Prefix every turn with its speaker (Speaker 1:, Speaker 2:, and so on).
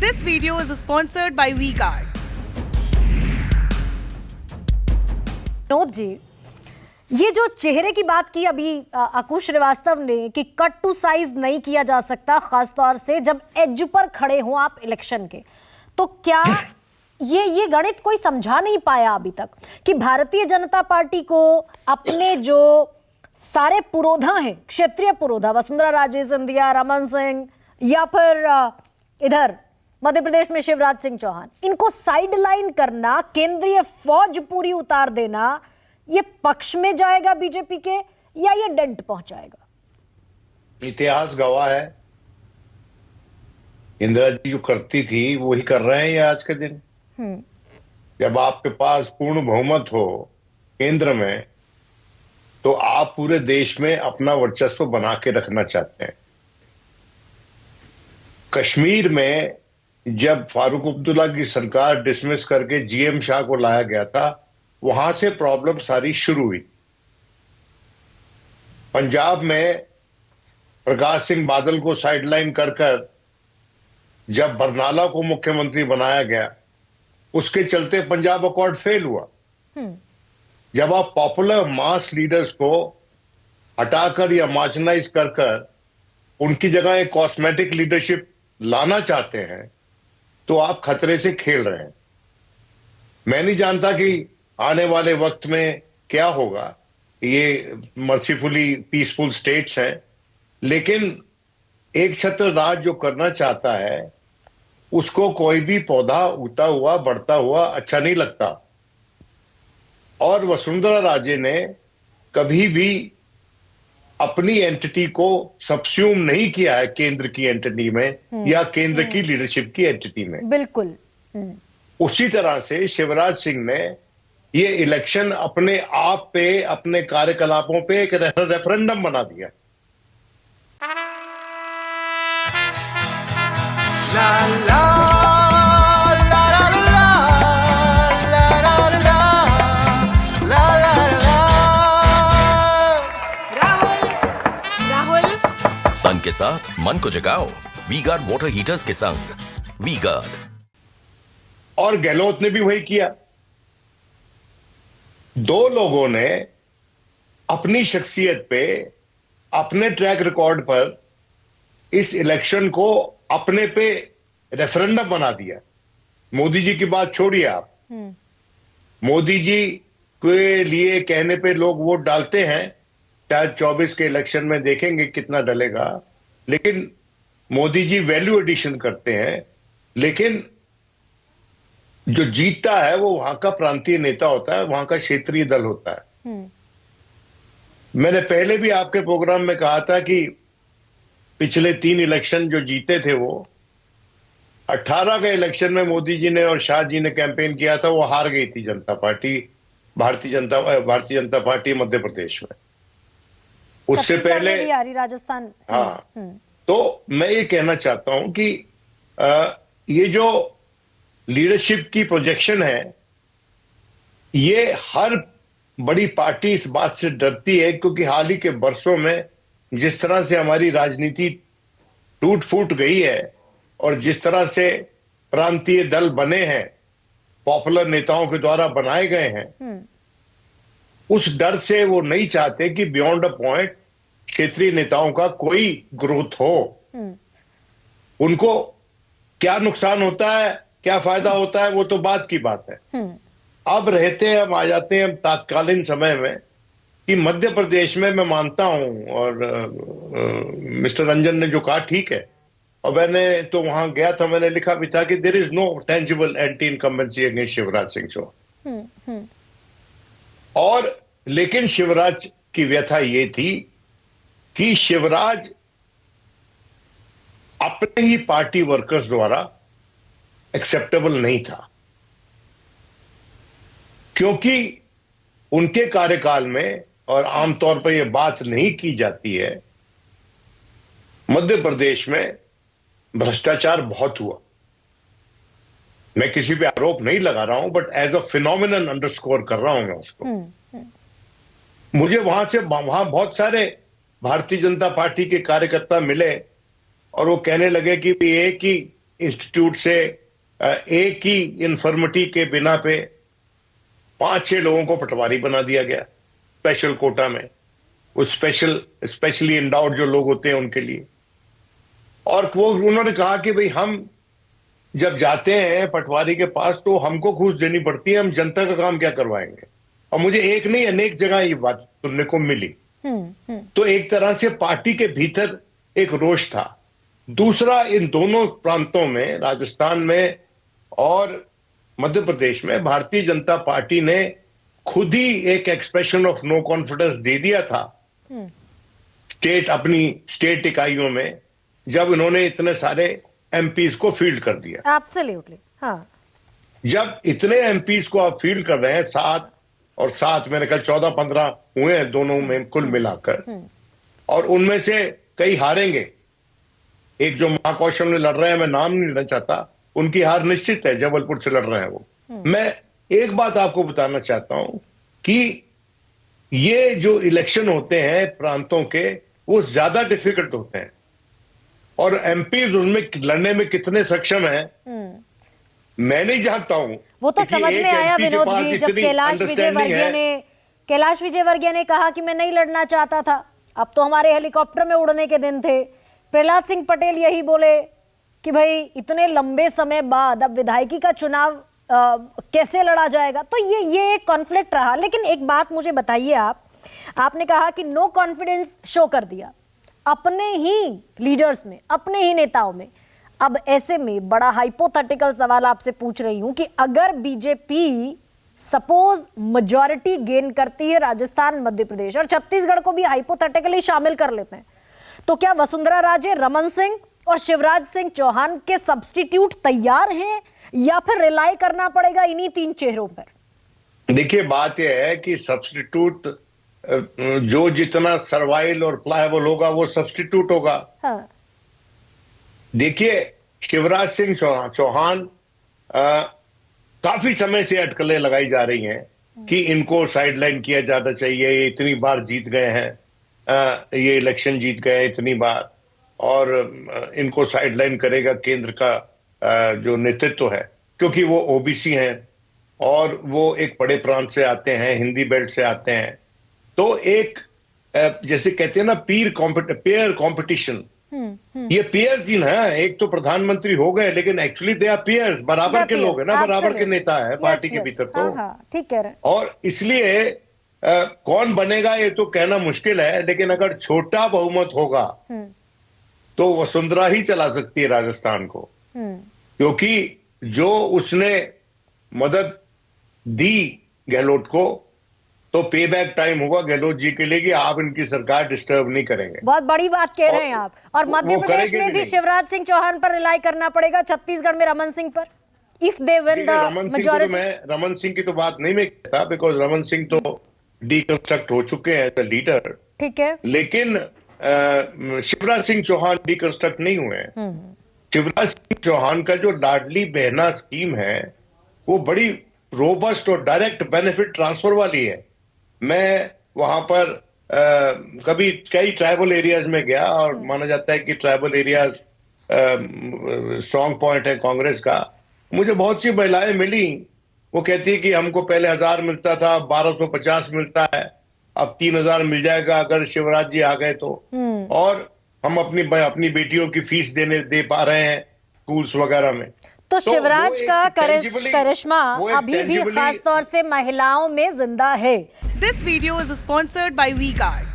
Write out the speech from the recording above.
Speaker 1: This video is sponsored by V-Guard.
Speaker 2: Vinod ji, ये जो चेहरे की बात की अभी अकुश श्रीवास्तव ने कि कट टू साइज नहीं किया जा सकता, खासतौर से जब एज पर खड़े हो आप इलेक्शन के, तो क्या ये गणित कोई समझा नहीं पाया अभी तक कि भारतीय जनता पार्टी को अपने जो सारे पुरोधा हैं, क्षेत्रीय पुरोधा, वसुंधरा राजे सिंधिया, रमन सिंह या फिर इधर मध्य प्रदेश में शिवराज सिंह चौहान, इनको साइडलाइन करना, केंद्रीय फौज पूरी उतार देना, ये पक्ष में जाएगा बीजेपी के या ये डेंट पहुंचाएगा?
Speaker 3: इतिहास गवाह है, इंदिरा जी जो करती थी वही कर रहे हैं ये आज के दिन। जब आपके पास पूर्ण बहुमत हो केंद्र में, तो आप पूरे देश में अपना वर्चस्व बना के रखना चाहते हैं। कश्मीर में जब फारूक अब्दुल्ला की सरकार डिसमिस करके जीएम शाह को लाया गया था, वहां से प्रॉब्लम सारी शुरू हुई। पंजाब में प्रकाश सिंह बादल को साइडलाइन कर जब बरनाला को मुख्यमंत्री बनाया गया, उसके चलते पंजाब अकॉर्ड फेल हुआ। जब आप पॉपुलर मास लीडर्स को हटाकर या मार्जिनाइज कर उनकी जगह एक कॉस्मेटिक लीडरशिप लाना चाहते हैं, तो आप खतरे से खेल रहे हैं। मैं नहीं जानता कि आने वाले वक्त में क्या होगा। ये मर्सीफुली पीसफुल स्टेट्स हैं, लेकिन एक छत्र राज जो करना चाहता है, उसको कोई भी पौधा उगता हुआ बढ़ता हुआ अच्छा नहीं लगता। और वसुंधरा राजे ने कभी भी अपनी एंटिटी को सबस्यूम नहीं किया है केंद्र की एंटिटी में या केंद्र की लीडरशिप की एंटिटी में।
Speaker 2: बिल्कुल।
Speaker 3: उसी तरह से शिवराज सिंह ने ये इलेक्शन अपने आप पे, अपने कार्यकलापों पे एक रेफरेंडम बना दिया।
Speaker 4: ला ला ला ला ला ला ला ला ला।
Speaker 1: राहुल
Speaker 5: तन के साथ मन को जगाओ वी-गार्ड वाटर हीटर्स के संग। वी-गार्ड।
Speaker 3: और गहलोत ने भी वही किया। दो लोगों ने अपनी शख्सियत पे, अपने ट्रैक रिकॉर्ड पर इस इलेक्शन को अपने पे रेफरेंडम बना दिया। मोदी जी की बात छोड़िए आप। मोदी जी के लिए कहने पे लोग वोट डालते हैं, शायद 24 के इलेक्शन में देखेंगे कितना डलेगा, लेकिन मोदी जी वैल्यू एडिशन करते हैं। लेकिन जो जीतता है वो वहां का प्रांतीय नेता होता है, वहां का क्षेत्रीय दल होता है। मैंने पहले भी आपके प्रोग्राम में कहा था कि पिछले 3 इलेक्शन जो जीते थे, वो 18 के इलेक्शन में मोदी जी ने और शाह जी ने कैंपेन किया था, वो हार गई थी जनता पार्टी, भारतीय जनता पार्टी मध्य प्रदेश में। उससे पहले
Speaker 2: राजस्थान।
Speaker 3: हाँ। तो मैं ये कहना चाहता हूं कि ये जो लीडरशिप की प्रोजेक्शन है, ये हर बड़ी पार्टी इस बात से डरती है, क्योंकि हाल ही के वर्षों में जिस तरह से हमारी राजनीति टूट फूट गई है और जिस तरह से प्रांतीय दल बने हैं, पॉपुलर नेताओं के द्वारा बनाए गए हैं, उस डर से वो नहीं चाहते कि बियॉन्ड अ पॉइंट क्षेत्रीय नेताओं का कोई ग्रोथ हो। उनको क्या नुकसान होता है, क्या फायदा होता है, वो तो बात की बात है। अब रहते हैं, हम आ जाते हैं तात्कालीन समय में कि मध्य प्रदेश में मैं मानता हूं, और मिस्टर रंजन ने जो कहा ठीक है, और मैंने तो वहां गया था, मैंने लिखा भी था कि there is no tangible anti incumbency against Shivraj Singh Chouhan. और लेकिन शिवराज की व्यथा ये थी कि शिवराज अपने ही पार्टी वर्कर्स द्वारा एक्सेप्टेबल नहीं था, क्योंकि उनके कार्यकाल में, और आमतौर पर यह बात नहीं की जाती है, मध्य प्रदेश में भ्रष्टाचार बहुत हुआ। मैं किसी पे आरोप नहीं लगा रहा हूं, but as a phenomenon underscore कर रहा हूं मैं उसको। मुझे वहां बहुत सारे भारतीय जनता पार्टी के कार्यकर्ता मिले और वो कहने लगे कि एक ही इंस्टीट्यूट से एक ही इन्फर्मिटी के बिना पे 5-6 लोगों को पटवारी बना दिया गया स्पेशल कोटा में, वो स्पेशली एंडाउड जो लोग होते हैं उनके लिए। और वो उन्होंने कहा कि भाई हम जब जाते हैं पटवारी के पास तो हमको घूस देनी पड़ती है, हम जनता का काम क्या करवाएंगे। और मुझे एक नहीं अनेक जगह ये बात सुनने को मिली। तो एक तरह से पार्टी के भीतर एक रोष था। दूसरा, इन दोनों प्रांतों में, राजस्थान में और मध्य प्रदेश में, भारतीय जनता पार्टी ने खुद ही एक एक्सप्रेशन ऑफ नो कॉन्फिडेंस दे दिया था अपनी स्टेट इकाइयों में, जब इन्होंने इतने सारे एमपीज को फील्ड कर दिया।
Speaker 2: एब्सोल्युटली, हाँ।
Speaker 3: जब इतने एमपीज को आप फील्ड कर रहे हैं, 7 और 7 मेरे ख्याल 14-15 हुए हैं दोनों में कुल मिलाकर, और उनमें से कई हारेंगे। एक जो महाकौशल में लड़ रहे हैं, मैं नाम नहीं लेना चाहता, उनकी हार निश्चित है, जबलपुर से लड़ रहे हैं वो। मैं एक बात आपको बताना चाहता हूं कि ये जो इलेक्शन होते हैं प्रांतों के, वो ज्यादा डिफिकल्ट होते हैं, और एमपीज उनमें लड़ने में कितने सक्षम हैं मैं नहीं जानता हूं।
Speaker 2: वो तो समझ में आया विनोद जी, जब कैलाश विजयवर्गीय ने कहा कि मैं नहीं लड़ना चाहता था, अब तो हमारे हेलीकॉप्टर में उड़ने के दिन थे। प्रहलाद सिंह पटेल यही बोले कि भाई इतने लंबे समय बाद अब विधायकी का चुनाव कैसे लड़ा जाएगा। तो ये एक कॉन्फ्लिक्ट रहा। लेकिन एक बात मुझे बताइए, आपने कहा कि नो कॉन्फिडेंस शो कर दिया अपने ही लीडर्स में, अपने ही नेताओं में। अब ऐसे में बड़ा हाइपोथेटिकल सवाल आपसे पूछ रही हूं कि अगर बीजेपी सपोज मेजॉरिटी गेन करती है राजस्थान, मध्य प्रदेश और छत्तीसगढ़ को भी हाइपोथेटिकली शामिल कर लेते हैं, तो क्या वसुंधरा राजे, रमन सिंह और शिवराज सिंह चौहान के सब्स्टिट्यूट तैयार हैं, या फिर रिलाई करना पड़ेगा इन्हीं 3 चेहरों पर?
Speaker 3: देखिए, बात यह है कि सब्स्टिट्यूट जो जितना सर्वाइल और प्लायबल होगा वो सब्स्टिट्यूट होगा।
Speaker 2: हाँ।
Speaker 3: देखिए, शिवराज सिंह चौहान काफी समय से अटकलें लगाई जा रही हैं कि इनको साइडलाइन किया जाना चाहिए, ये इतनी बार जीत गए हैं, ये इलेक्शन जीत गए इतनी बार, और इनको साइडलाइन करेगा केंद्र का जो नेतृत्व है, क्योंकि वो ओबीसी हैं और वो एक बड़े प्रांत से आते हैं, हिंदी बेल्ट से आते हैं। तो एक जैसे कहते हैं ना पेयर कंपटीशन, ये पेयर्स ही ना, एक तो प्रधानमंत्री हो गए लेकिन एक्चुअली दे आर पेयर्स, बराबर के लोग हैं ना, बराबर के नेता है पार्टी के भीतर। तो
Speaker 2: ठीक कह रहे हैं।
Speaker 3: और इसलिए कौन बनेगा ये तो कहना मुश्किल है, लेकिन अगर छोटा बहुमत होगा तो वसुंधरा ही चला सकती है राजस्थान को, क्योंकि जो उसने मदद दी गहलोत को, तो पे बैक टाइम होगा गहलोत जी के लिए कि आप इनकी सरकार डिस्टर्ब नहीं करेंगे।
Speaker 2: बहुत बड़ी बात कह रहे हैं आप। और मध्य प्रदेश में भी शिवराज सिंह चौहान पर रिलाई करना पड़ेगा, छत्तीसगढ़ में रमन सिंह पर, if they win the majority.
Speaker 3: Raman Singh की तो बात नहीं मैं कहता, बिकॉज रमन सिंह तो डिकंस्ट्रक्ट हो चुके हैं एज अ लीडर,
Speaker 2: ठीक है,
Speaker 3: लेकिन शिवराज सिंह चौहान डिकंस्ट्रक्ट नहीं हुए हैं। शिवराज सिंह चौहान का जो लाडली बहना स्कीम है वो बड़ी रोबस्ट और डायरेक्ट बेनिफिट ट्रांसफर वाली है। मैं वहां पर कभी कई ट्राइबल एरियाज में गया, और माना जाता है कि ट्राइबल एरियाज स्ट्रॉन्ग पॉइंट है कांग्रेस का। मुझे बहुत सी महिलाएं मिली, वो कहती है कि हमको पहले 1000 मिलता था, 1250 मिलता है, अब 3000 मिल जाएगा अगर शिवराज जी आ गए तो, और हम अपनी बेटियों की फीस दे पा रहे हैं स्कूल्स वगैरह में।
Speaker 2: तो शिवराज का करिश्मा अभी भी खास तौर से महिलाओं में जिंदा है।
Speaker 1: This video is sponsored by WeGuard.